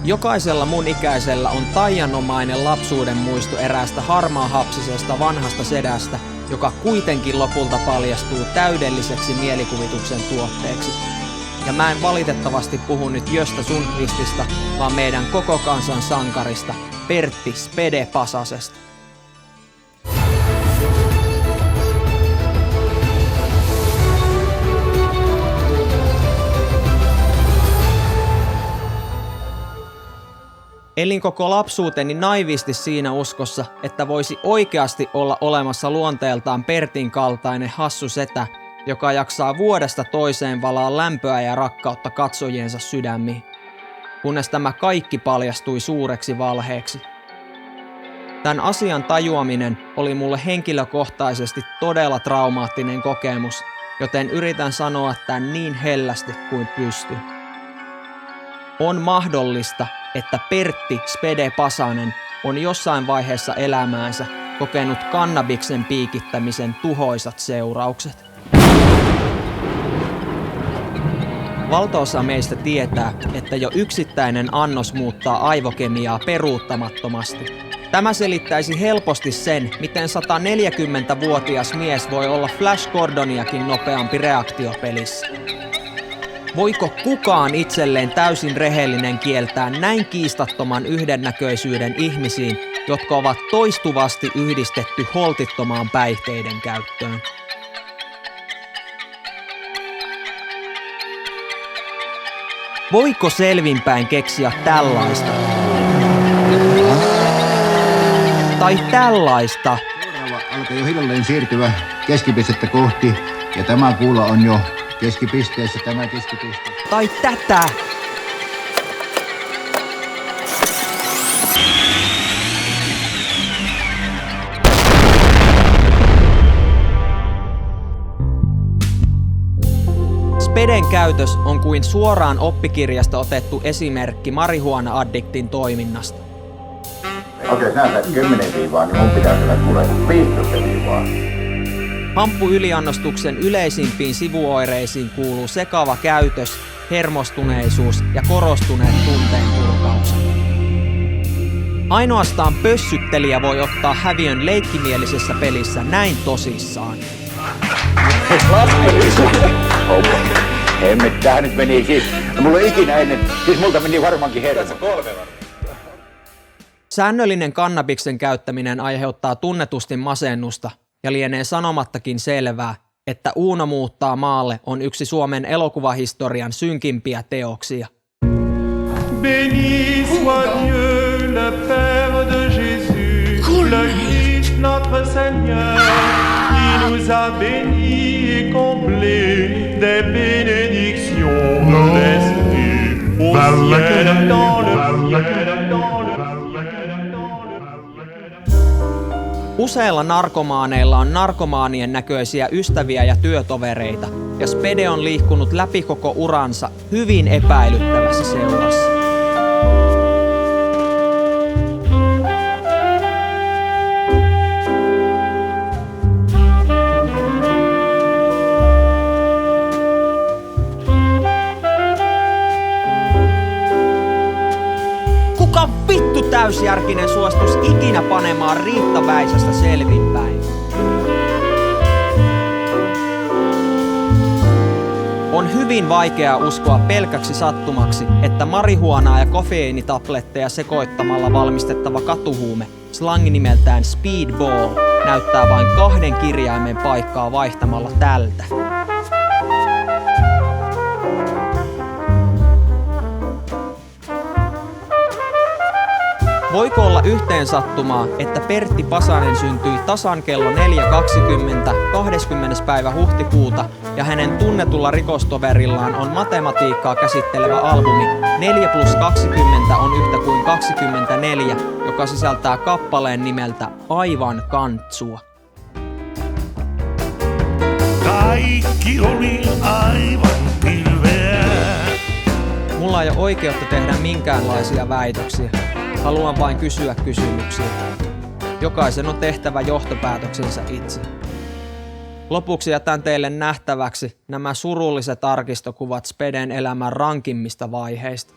Jokaisella mun ikäisellä on taianomainen lapsuuden muisto eräästä harmaahapsisesta vanhasta sedästä, joka kuitenkin lopulta paljastuu täydelliseksi mielikuvituksen tuotteeksi. Ja mä en valitettavasti puhu nyt Gösta Sundqvistista, vaan meidän koko kansan sankarista, Pertti Spede Pasasesta. Elin koko lapsuuteni naivisti siinä uskossa, että voisi oikeasti olla olemassa luonteeltaan Pertin kaltainen hassu setä, joka jaksaa vuodesta toiseen valaa lämpöä ja rakkautta katsojiensa sydämiin, kunnes tämä kaikki paljastui suureksi valheeksi. Tämän asian tajuaminen oli mulle henkilökohtaisesti todella traumaattinen kokemus, joten yritän sanoa tämän niin hellästi kuin pystyn. On mahdollista, että Pertti Spede Pasanen on jossain vaiheessa elämäänsä kokenut kannabiksen piikittämisen tuhoisat seuraukset. Valtaosa meistä tietää, että jo yksittäinen annos muuttaa aivokemiaa peruuttamattomasti. Tämä selittäisi helposti sen, miten 140-vuotias mies voi olla Flash Gordoniakin nopeampi reaktiopelissä. Voiko kukaan itselleen täysin rehellinen kieltää näin kiistattoman yhdennäköisyyden ihmisiin, jotka ovat toistuvasti yhdistetty holtittomaan päihteiden käyttöön? Voiko selvinpäin keksiä tällaista? Tai tällaista? Seuraava alkaa jo hiljalleen siirtyä keskipistettä kohti, ja tämä kuula on jo keskipisteessä, tämä keskipiste. Tai tätä? Speden käytös on kuin suoraan oppikirjasta otettu esimerkki marihuana-addiktin toiminnasta. Okei, näytät 10 viivaa, niin mun pitää kyllä tulee 15 viivaa. Hamppuyliannostuksen yleisimpiin sivuoireisiin kuuluu sekava käytös, hermostuneisuus ja korostuneet tunteenpurkaukset. Ainoastaan pössyttelijä voi ottaa häviön leikkimielisessä pelissä näin tosissaan. Hemmet, tähän nyt meni siis. Mulla ei ikinä ennen, siis multa meni varmaankin hermo. Säännöllinen kannabiksen käyttäminen aiheuttaa tunnetusti masennusta, ja lienee sanomattakin selvää, että Uuno muuttaa maalle on yksi Suomen elokuvahistorian synkimpiä teoksia. Béni soit Dieu, le Père de Jésus, le Christ notre Seigneur, qui nous a bénis et comblés des bénédictions de l'Esprit au ciel dans le ciel dans le Useilla narkomaaneilla on narkomaanien näköisiä ystäviä ja työtovereita, ja Spede on liikkunut läpi koko uransa hyvin epäilyttävässä seurassa. Kuka vittu täysjärkinen suostus ikinä panemaan Riitta Väisästä selvinpäin? On hyvin vaikea uskoa pelkäksi sattumaksi, että marihuanaa ja kofeiinitabletteja sekoittamalla valmistettava katuhuume, slangi nimeltään Speedball, näyttää vain 2 kirjaimen paikkaa vaihtamalla tältä. Voiko olla yhteensattumaa, että Pertti Pasanen syntyi tasan kello 4.20 20. päivä huhtikuuta ja hänen tunnetulla rikostoverillaan on matematiikkaa käsittelevä albumi 4+20 on yhtä kuin 24, joka sisältää kappaleen nimeltä Aivan kantsua. Kaikki oli aivan pilveä. Mulla ei ole oikeutta tehdä minkäänlaisia väitöksiä. Haluan vain kysyä kysymyksiä. Jokaisen on tehtävä johtopäätöksensä itse. Lopuksi jätän teille nähtäväksi nämä surulliset arkistokuvat Speden elämän rankimmista vaiheista.